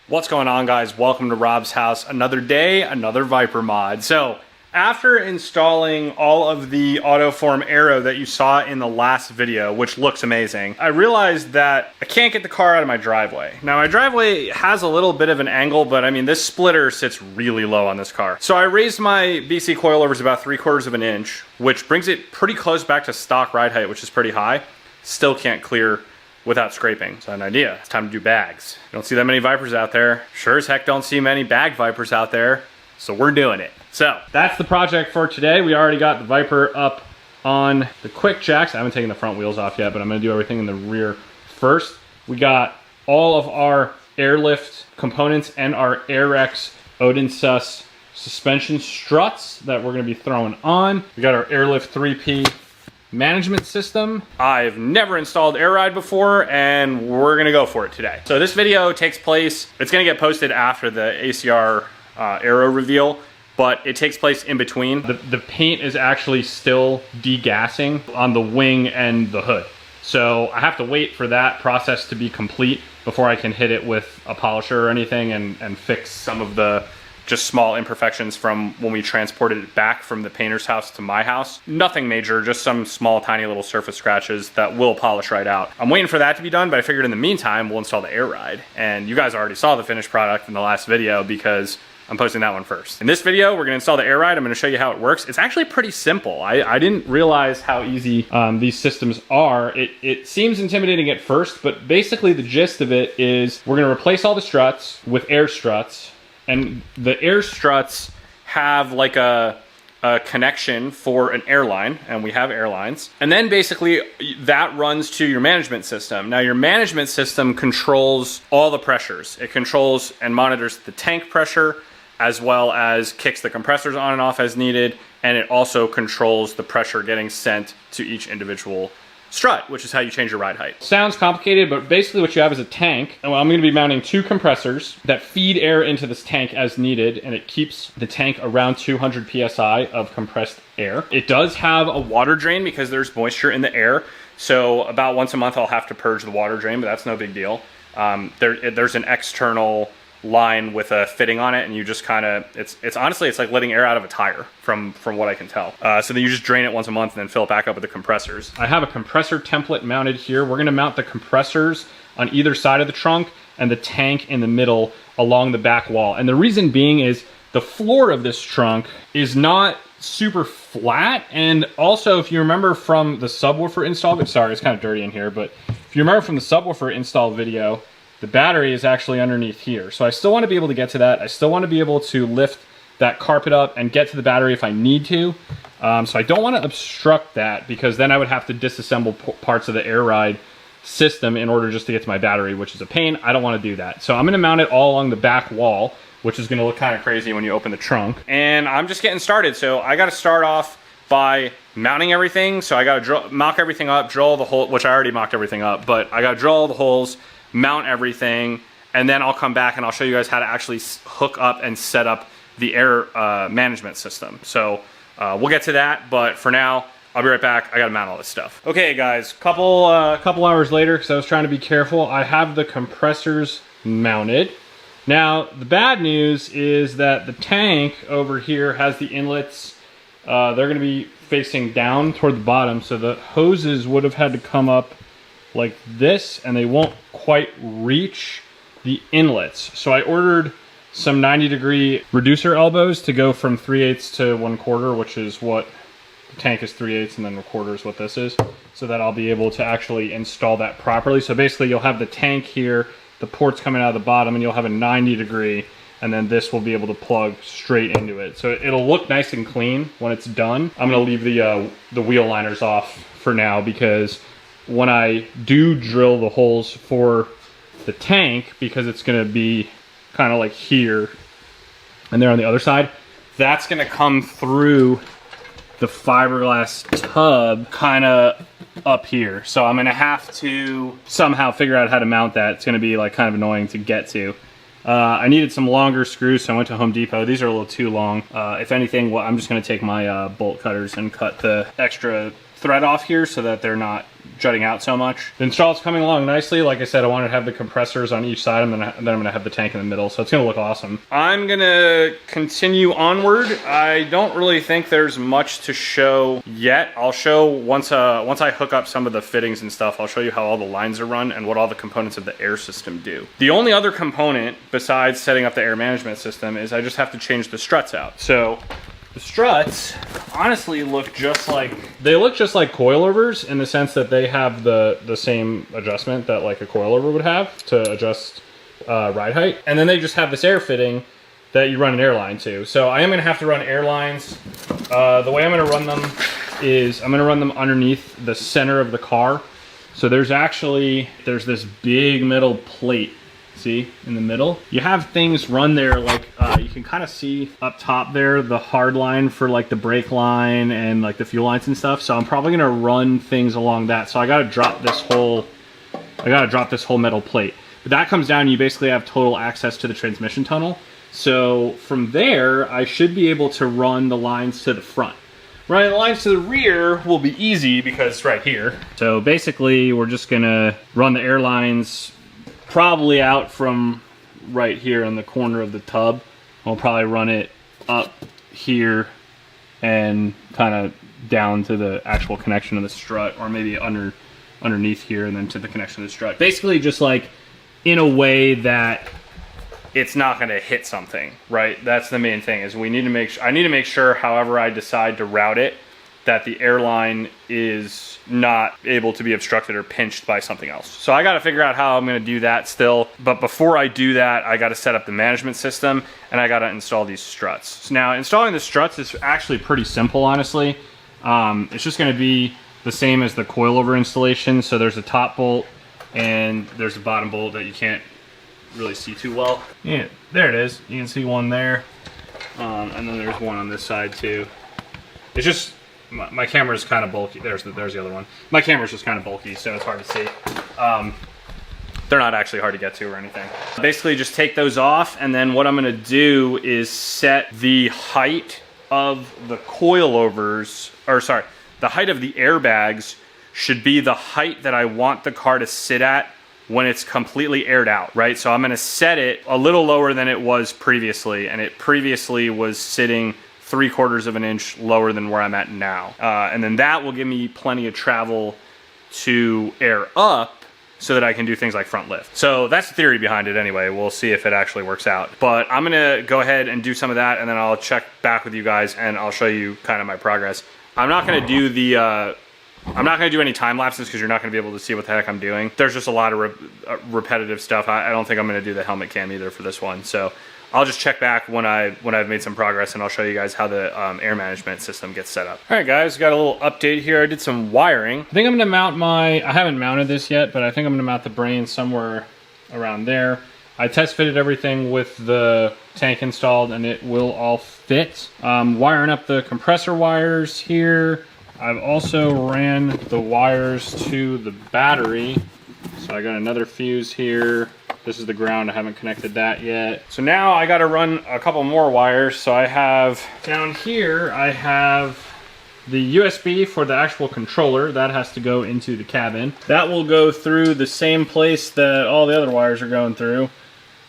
What's going on, guys? Welcome to Rob's house. Another day, another Viper mod. So after installing all of the Autoform aero that you saw in the last video, which looks amazing, I realized that I can't get the car out of my driveway. Now my driveway has a little bit of an angle, but I mean this splitter sits really low on this car. So I raised my BC coilovers about 3/4 of an inch, which brings it pretty close back to stock ride height, which is pretty high. Still can't clear without scraping. So an idea, it's time to do bags. You don't see that many Vipers out there. Sure as heck don't see many bag Vipers out there. So we're doing it. So that's the project for today. We already got the Viper up on the quick jacks. I haven't taken the front wheels off yet, but I'm gonna do everything in the rear first. We got all of our airlift components and our REVS Odin Sus suspension struts that we're gonna be throwing on. We got our airlift 3P management system. I've never installed Air Ride before, and we're gonna go for it today. So this video takes place, it's gonna get posted after the ACR aero reveal, but it takes place in between. The paint is actually still degassing on the wing and the hood. So I have to wait for that process to be complete before I can hit it with a polisher or anything and fix some of the just small imperfections from when we transported it back from the painter's house to my house. Nothing major, just some small tiny little surface scratches that will polish right out. I'm waiting for that to be done, but I figured in the meantime we'll install the Air Ride. And you guys already saw the finished product in the last video because I'm posting that one first. In this video, we're gonna install the Air Ride. I'm gonna show you how it works. It's actually pretty simple. I didn't realize how easy these systems are. It seems intimidating at first, but basically the gist of it is we're gonna replace all the struts with air struts. And the air struts have like a connection for an airline, and we have airlines. And then basically that runs to your management system. Now your management system controls all the pressures. It controls and monitors the tank pressure, as well as kicks the compressors on and off as needed. And it also controls the pressure getting sent to each individual strut, which is how you change your ride height. Sounds complicated, but basically what you have is a tank. And I'm going to be mounting 2 compressors that feed air into this tank as needed, and it keeps the tank around 200 PSI of compressed air. It does have a water drain because there's moisture in the air. So about once a month I'll have to purge the water drain, but that's no big deal. There's an external line with a fitting on it, and you just kind of, it's honestly, it's like letting air out of a tire from what I can tell. So then you just drain it once a month and then fill it back up with the compressors. I have a compressor template mounted here. We're gonna mount the compressors on either side of the trunk and the tank in the middle along the back wall. And the reason being is the floor of this trunk is not super flat. And also, if you remember from the subwoofer install, sorry, it's kind of dirty in here, but if you remember from the subwoofer install video, the battery is actually underneath here. So I still want to be able to get to that. I still want to be able to lift that carpet up and get to the battery if I need to. So I don't want to obstruct that, because then I would have to disassemble parts of the Air Ride system in order just to get to my battery, which is a pain. I don't want to do that. So I'm going to mount it all along the back wall, which is going to look kind of crazy when you open the trunk. And I'm just getting started. So I got to start off by mounting everything. So I got to mock everything up, drill the hole, which I already mocked everything up, but I got to drill all the holes, mount everything, and then I'll come back and I'll show you guys how to actually hook up and set up the air management system. So we'll get to that, but for now, I'll be right back. I gotta mount all this stuff. Okay guys, couple hours later, because I was trying to be careful, I have the compressors mounted. Now, the bad news is that the tank over here has the inlets. They're gonna be facing down toward the bottom, so the hoses would have had to come up like this, and they won't quite reach the inlets. So I ordered some 90-degree reducer elbows to go from 3/8 to 1/4, which is what the tank is, 3/8, and then 1/4 is what this is, so that I'll be able to actually install that properly. So basically you'll have the tank here, the ports coming out of the bottom, and you'll have a 90-degree, and then this will be able to plug straight into it. So it'll look nice and clean when it's done. I'm gonna leave the wheel liners off for now, because when I do drill the holes for the tank, because it's gonna be kind of like here and there on the other side, that's gonna come through the fiberglass tub kind of up here. So I'm gonna have to somehow figure out how to mount that. It's gonna be like kind of annoying to get to. I needed some longer screws, so I went to Home Depot. These are a little too long. If anything, well, I'm just gonna take my bolt cutters and cut the extra thread off here so that they're not jutting out so much. The install's coming along nicely. Like I said, I wanted to have the compressors on each side, and then I'm gonna have the tank in the middle, so it's gonna look awesome. I'm gonna continue onward. I don't really think there's much to show yet. I'll show once I hook up some of the fittings and stuff, I'll show you how all the lines are run and what all the components of the air system do. The only other component besides setting up the air management system is I just have to change the struts out. So the struts honestly look just like coilovers in the sense that they have the same adjustment that like a coilover would have to adjust ride height. And then they just have this air fitting that you run an airline to. So I am gonna have to run airlines. The way I'm gonna run them is I'm gonna run them underneath the center of the car. So there's this big metal plate, see, in the middle. You have things run there, like you can kind of see up top there, the hard line for like the brake line and like the fuel lines and stuff. So I'm probably gonna run things along that. So I gotta drop this whole metal plate. But that comes down and you basically have total access to the transmission tunnel. So from there, I should be able to run the lines to the front. Running the lines to the rear will be easy because it's right here. So basically, we're just gonna run the air lines probably out from right here in the corner of the tub. We'll probably run it up here and kind of down to the actual connection of the strut, or maybe underneath here and then to the connection of the strut. Basically just like in a way that it's not going to hit something, right? That's the main thing, is I need to make sure, however I decide to route it, that the airline is not able to be obstructed or pinched by something else. So I got to figure out how I'm going to do that still. But before I do that, I got to set up the management system and I got to install these struts. So now installing the struts is actually pretty simple, honestly. It's just going to be the same as the coilover installation. So there's a top bolt and there's a bottom bolt that you can't really see too well. Yeah, there it is. You can see one there, and then there's one on this side too. It's just my camera's kind of bulky. There's the other one. My camera's just kind of bulky, so it's hard to see. They're not actually hard to get to or anything. Basically, just take those off, and then what I'm going to do is set the height of the coilovers, or sorry, the height of the airbags should be the height that I want the car to sit at when it's completely aired out, right? So I'm gonna set it a little lower than it was previously, and it previously was sitting 3/4 of an inch lower than where I'm at now. And then that will give me plenty of travel to air up so that I can do things like front lift. So that's the theory behind it anyway. We'll see if it actually works out. But I'm gonna go ahead and do some of that, and then I'll check back with you guys and I'll show you kind of my progress. I'm not gonna do any time lapses because you're not going to be able to see what the heck I'm doing. There's just a lot of repetitive stuff. I don't think I'm going to do the helmet cam either for this one. So I'll just check back when I've made some progress, and I'll show you guys how the air management system gets set up. All right, guys, got a little update here. I did some wiring. I think I'm going to mount I haven't mounted this yet, but I think I'm going to mount the brain somewhere around there. I test fitted everything with the tank installed, and it will all fit. Wiring up the compressor wires here. I've also ran the wires to the battery. So I got another fuse here. This is the ground, I haven't connected that yet. So now I gotta run a couple more wires. So I have, down here, I have the USB for the actual controller. That has to go into the cabin. That will go through the same place that all the other wires are going through,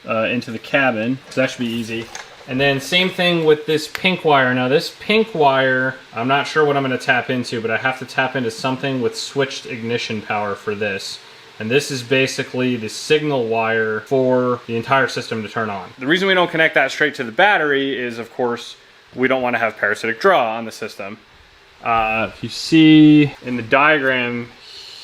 into the cabin. So that should be easy. And then same thing with this pink wire. Now this pink wire, I'm not sure what I'm gonna tap into, but I have to tap into something with switched ignition power for this. And this is basically the signal wire for the entire system to turn on. The reason we don't connect that straight to the battery is, of course, we don't wanna have parasitic draw on the system. If you see in the diagram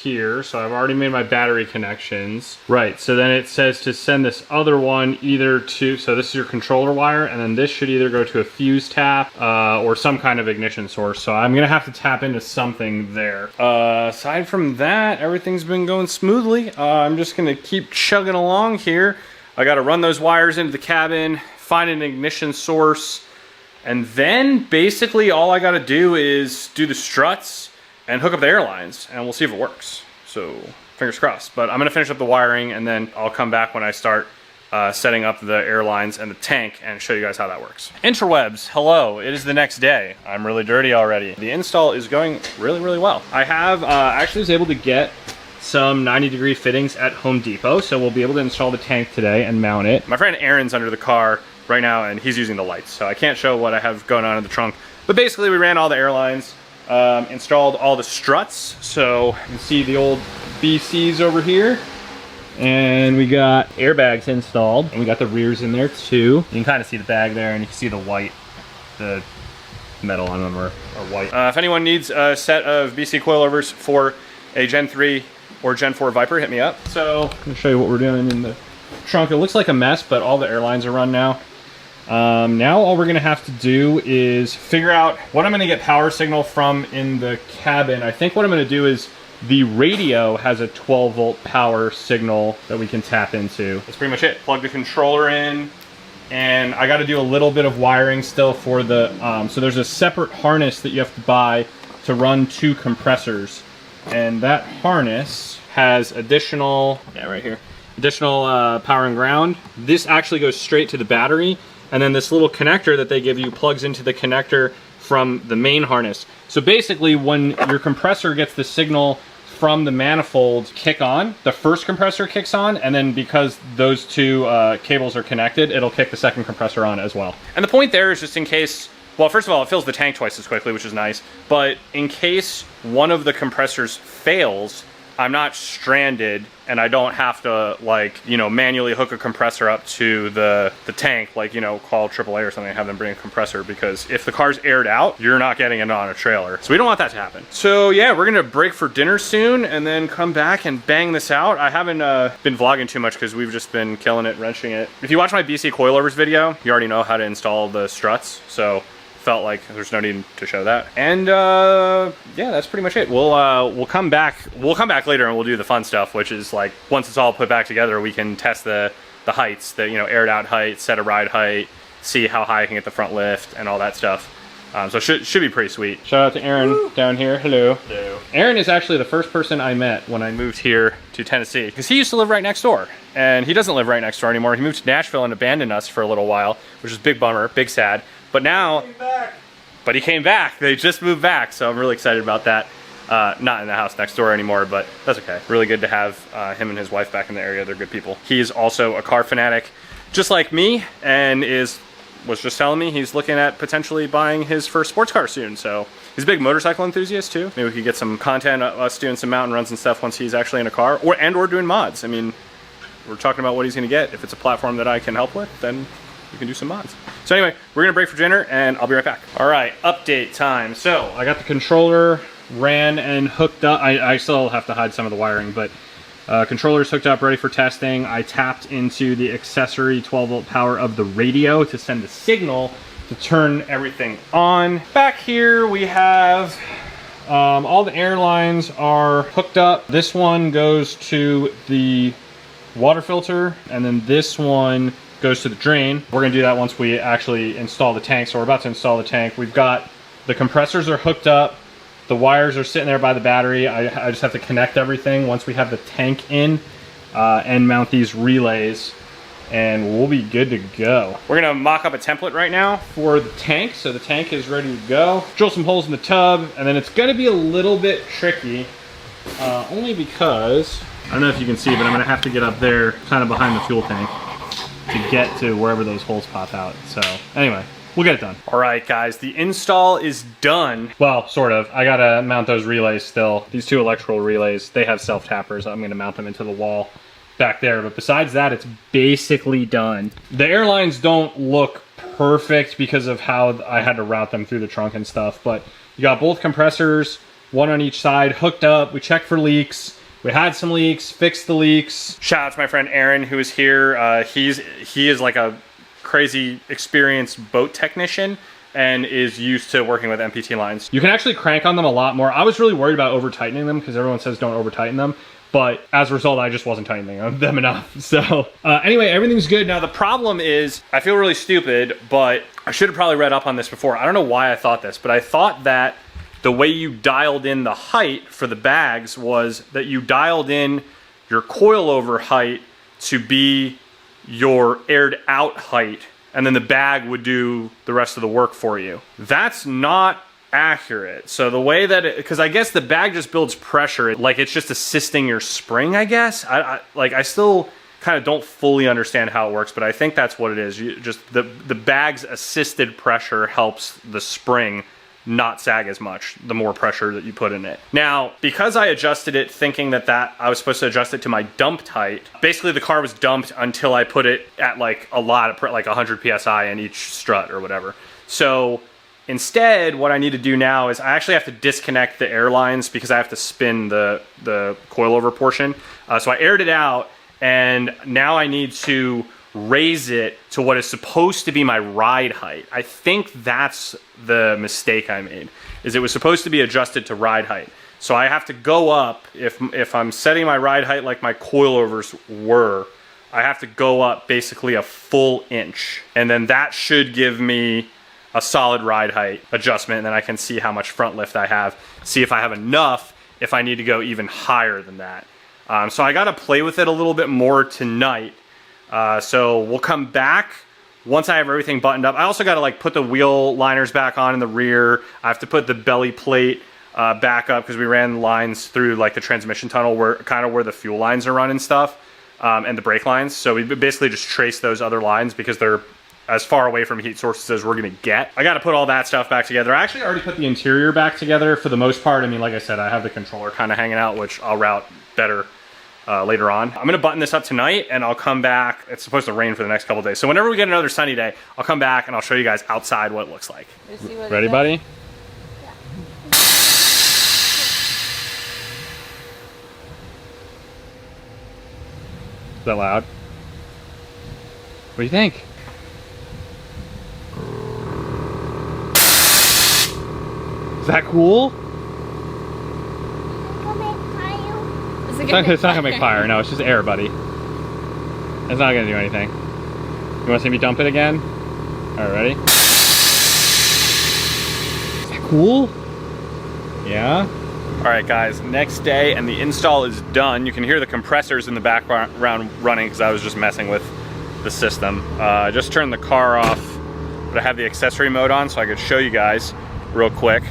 here, so I've already made my battery connections. Right, so then it says to send this other one either to, so this is your controller wire, and then this should either go to a fuse tap or some kind of ignition source. So I'm gonna have to tap into something there. Aside from that, everything's been going smoothly. I'm just gonna keep chugging along here. I gotta run those wires into the cabin, find an ignition source, and then basically all I gotta do is do the struts and hook up the airlines, and we'll see if it works. So fingers crossed. But I'm gonna finish up the wiring, and then I'll come back when I start setting up the airlines and the tank and show you guys how that works. Interwebs, hello, it is the next day. I'm really dirty already. The install is going really, really well. I have, actually was able to get some 90-degree fittings at Home Depot, so we'll be able to install the tank today and mount it. My friend Aaron's under the car right now, and he's using the lights, so I can't show what I have going on in the trunk. But basically, we ran all the airlines, installed all the struts, so you can see the old BCs over here. And we got airbags installed, and we got the rears in there too. You can kind of see the bag there, and you can see the white, the metal on them are white. If anyone needs a set of BC coilovers for a Gen 3 or Gen 4 Viper, hit me up. So, I'm gonna show you what we're doing in the trunk. It looks like a mess, but all the airlines are run now. Now all we're gonna have to do is figure out what I'm gonna get power signal from in the cabin. I think what I'm gonna do is the radio has a 12-volt power signal that we can tap into. That's pretty much it. Plug the controller in, and I got to do a little bit of wiring still for the, so there's a separate harness that you have to buy to run 2 compressors. And that harness has additional, right here, additional power and ground. This actually goes straight to the battery, and then this little connector that they give you plugs into the connector from the main harness. So basically, when your compressor gets the signal from the manifold kick on, the first compressor kicks on, and then because those 2 cables are connected, it'll kick the second compressor on as well. And the point there is just in case, well, first of all, it fills the tank twice as quickly, which is nice, but in case one of the compressors fails, I'm not stranded and I don't have to, like, you know, manually hook a compressor up to the tank, like, you know, call AAA or something and have them bring a compressor, because if the car's aired out, you're not getting it on a trailer. So we don't want that to happen. So yeah, we're gonna break for dinner soon and then come back and bang this out. I haven't been vlogging too much because we've just been killing it, wrenching it. If you watch my BC coilovers video, you already know how to install the struts, so felt like there's no need to show that. And yeah, that's pretty much it. We'll come back later and we'll do the fun stuff, which is like, once it's all put back together, we can test the heights, the, you know, aired out height, set a ride height, see how high I can get the front lift and all that stuff. So should be pretty sweet. Shout out to Aaron. Woo! Down here. Hello. Hello. Aaron is actually the first person I met when I moved here to Tennessee, because he used to live right next door, and he doesn't live right next door anymore. He moved to Nashville and abandoned us for a little while, which is a big bummer, big sad. But now, he came back. They just moved back, so I'm really excited about that. Not in the house next door anymore, but that's okay. Really good to have him and his wife back in the area. They're good people. He's also a car fanatic, just like me, and was just telling me he's looking at potentially buying his first sports car soon. So he's a big motorcycle enthusiast too. Maybe we could get some content of us doing some mountain runs and stuff once he's actually in a car, or doing mods. I mean, we're talking about what he's going to get. If it's a platform that I can help with, then we can do some mods. So anyway, we're gonna break for dinner and I'll be right back. All right, update time. So I got the controller ran and hooked up. I still have to hide some of the wiring, but controller's hooked up, ready for testing. I tapped into the accessory 12-volt power of the radio to send the signal to turn everything on. Back here we have all the airlines are hooked up. This one goes to the water filter, and then this one goes to the drain. We're gonna do that once we actually install the tank. So we're about to install the tank. We've got the compressors are hooked up. The wires are sitting there by the battery. I just have to connect everything once we have the tank in and mount these relays, and we'll be good to go. We're gonna mock up a template right now for the tank. So the tank is ready to go. Drill some holes in the tub, and then it's gonna be a little bit tricky, only because, I don't know if you can see, but I'm gonna have to get up there kind of behind the fuel tank to get to wherever those holes pop out. So anyway, we'll get it done. All right, guys, the install is done. Well, sort of. I gotta mount those relays still. These 2 electrical relays, they have self-tappers. I'm gonna mount them into the wall back there. But besides that, it's basically done. The airlines don't look perfect because of how I had to route them through the trunk and stuff, but you got both compressors, one on each side, hooked up. We checked for leaks. We had some leaks, fixed the leaks. Shout out to my friend Aaron, who is here. He is like a crazy experienced boat technician and is used to working with MPT lines. You can actually crank on them a lot more. I was really worried about over tightening them because everyone says don't over tighten them, but as a result, I just wasn't tightening them enough. So anyway, everything's good. Now the problem is, I feel really stupid, but I should have probably read up on this before. I don't know why I thought this, but I thought that the way you dialed in the height for the bags was that you dialed in your coilover height to be your aired out height, and then the bag would do the rest of the work for you. That's not accurate. So the way that because I guess the bag just builds pressure, like it's just assisting your spring, I guess. I still kind of don't fully understand how it works, but I think that's what it is. Just the bag's assisted pressure helps the spring not sag as much the more pressure that you put in it. Now, because I adjusted it thinking that I was supposed to adjust it to my dumped height, basically the car was dumped until I put it at like a lot of, like 100 PSI in each strut or whatever. So instead, what I need to do now is I actually have to disconnect the airlines because I have to spin the coilover portion. So I aired it out, and now I need to raise it to what is supposed to be my ride height. I think that's the mistake I made, is it was supposed to be adjusted to ride height. So I have to go up, if I'm setting my ride height like my coilovers were, I have to go up basically a full inch. And then that should give me a solid ride height adjustment, and then I can see how much front lift I have, see if I have enough, if I need to go even higher than that. So I gotta play with it a little bit more tonight. So we'll come back once I have everything buttoned up. I also got to like put the wheel liners back on in the rear. I have to put the belly plate back up because we ran lines through like the transmission tunnel where the fuel lines are run and stuff, and the brake lines. So we basically just trace those other lines because they're as far away from heat sources as we're gonna get. I got to put all that stuff back together. I actually already put the interior back together for the most part. I mean, like I said, I have the controller kind of hanging out, which I'll route better later on. I'm gonna button this up tonight and I'll come back. It's supposed to rain for the next couple days. So whenever we get another sunny day, I'll come back and I'll show you guys outside what it looks like. Ready, buddy? Yeah. Is that loud? What do you think? Is that cool? It's not gonna make fire. No, it's just air, buddy. It's not gonna do anything. You wanna see me dump it again? All right, ready? Is that cool? Yeah? All right, guys, next day and the install is done. You can hear the compressors in the background running because I was just messing with the system. I just turned the car off, but I have the accessory mode on so I could show you guys real quick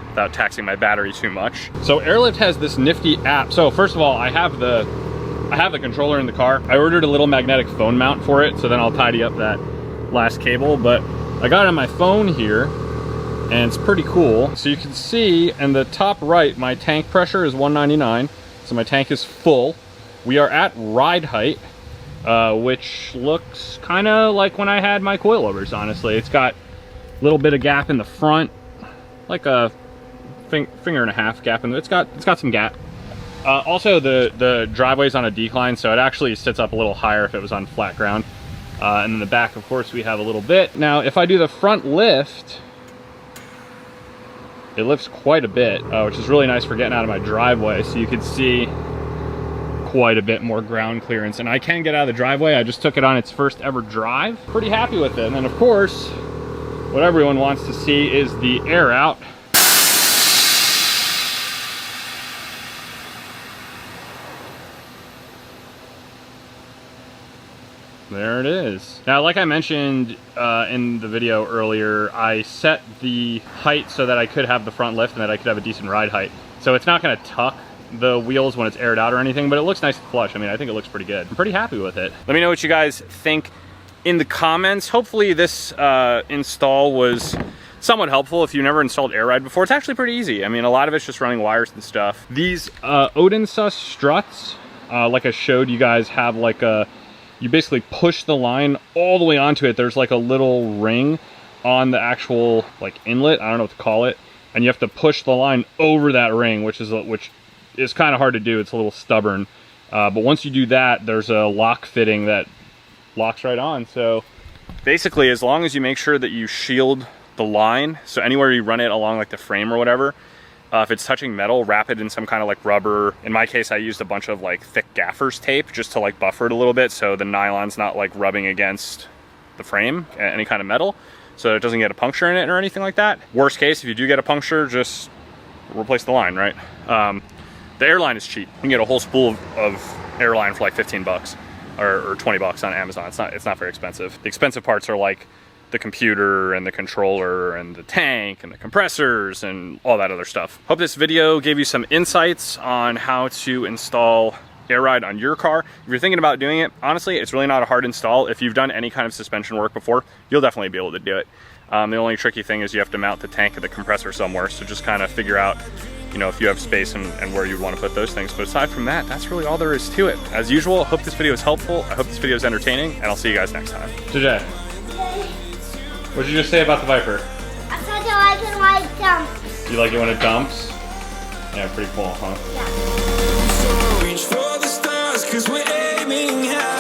without taxing my battery too much. So Airlift has this nifty app. So first of all, I have the controller in the car. I ordered a little magnetic phone mount for it, so then I'll tidy up that last cable, but I got it on my phone here and it's pretty cool. So you can see in the top right, my tank pressure is 199. So my tank is full. We are at ride height, which looks kind of like when I had my coilovers, honestly. It's got a little bit of gap in the front, like a finger and a half gap in there. It's got some gap. Also the driveway's on a decline, so it actually sits up a little higher if it was on flat ground. And in the back, of course, we have a little bit. Now, if I do the front lift, it lifts quite a bit, which is really nice for getting out of my driveway. So you can see quite a bit more ground clearance. And I can get out of the driveway. I just took it on its first ever drive. Pretty happy with it. And then, of course, what everyone wants to see is the air out. There it is. Now, like I mentioned in the video earlier, I set the height so that I could have the front lift and that I could have a decent ride height. So it's not going to tuck the wheels when it's aired out or anything, but it looks nice and flush. I mean, I think it looks pretty good. I'm pretty happy with it. Let me know what you guys think in the comments. Hopefully this install was somewhat helpful if you've never installed air ride before. It's actually pretty easy. I mean, a lot of it's just running wires and stuff. These Odinsus struts, like I showed you guys, have like a, you basically push the line all the way onto it. There's like a little ring on the actual like inlet, I don't know what to call it, and you have to push the line over that ring, which is kind of hard to do. It's a little stubborn, but once you do that, there's a lock fitting that locks right on. So basically, as long as you make sure that you shield the line, so anywhere you run it along like the frame or whatever, if it's touching metal, wrap it in some kind of like rubber. In my case, I used a bunch of like thick gaffer's tape just to like buffer it a little bit so the nylon's not like rubbing against the frame, any kind of metal, so it doesn't get a puncture in it or anything like that. Worst case, if you do get a puncture, just replace the line, right? The airline is cheap. You can get a whole spool of airline for like 15 bucks or 20 bucks on Amazon. It's not very expensive. The expensive parts are like the computer and the controller and the tank and the compressors and all that other stuff. Hope this video gave you some insights on how to install air ride on your car. If you're thinking about doing it, honestly, it's really not a hard install. If you've done any kind of suspension work before, you'll definitely be able to do it. The only tricky thing is you have to mount the tank and the compressor somewhere, so just kind of figure out, you know, if you have space and where you want to put those things. But aside from that, that's really all there is to it. As usual, I hope this video is helpful. I hope this video is entertaining, and I'll see you guys next time. JJ, what did you just say about the Viper? I said I like it when it dumps. You like it when it dumps? Yeah, pretty cool, huh? Yeah. Reach for the stars, 'cause we're aiming high.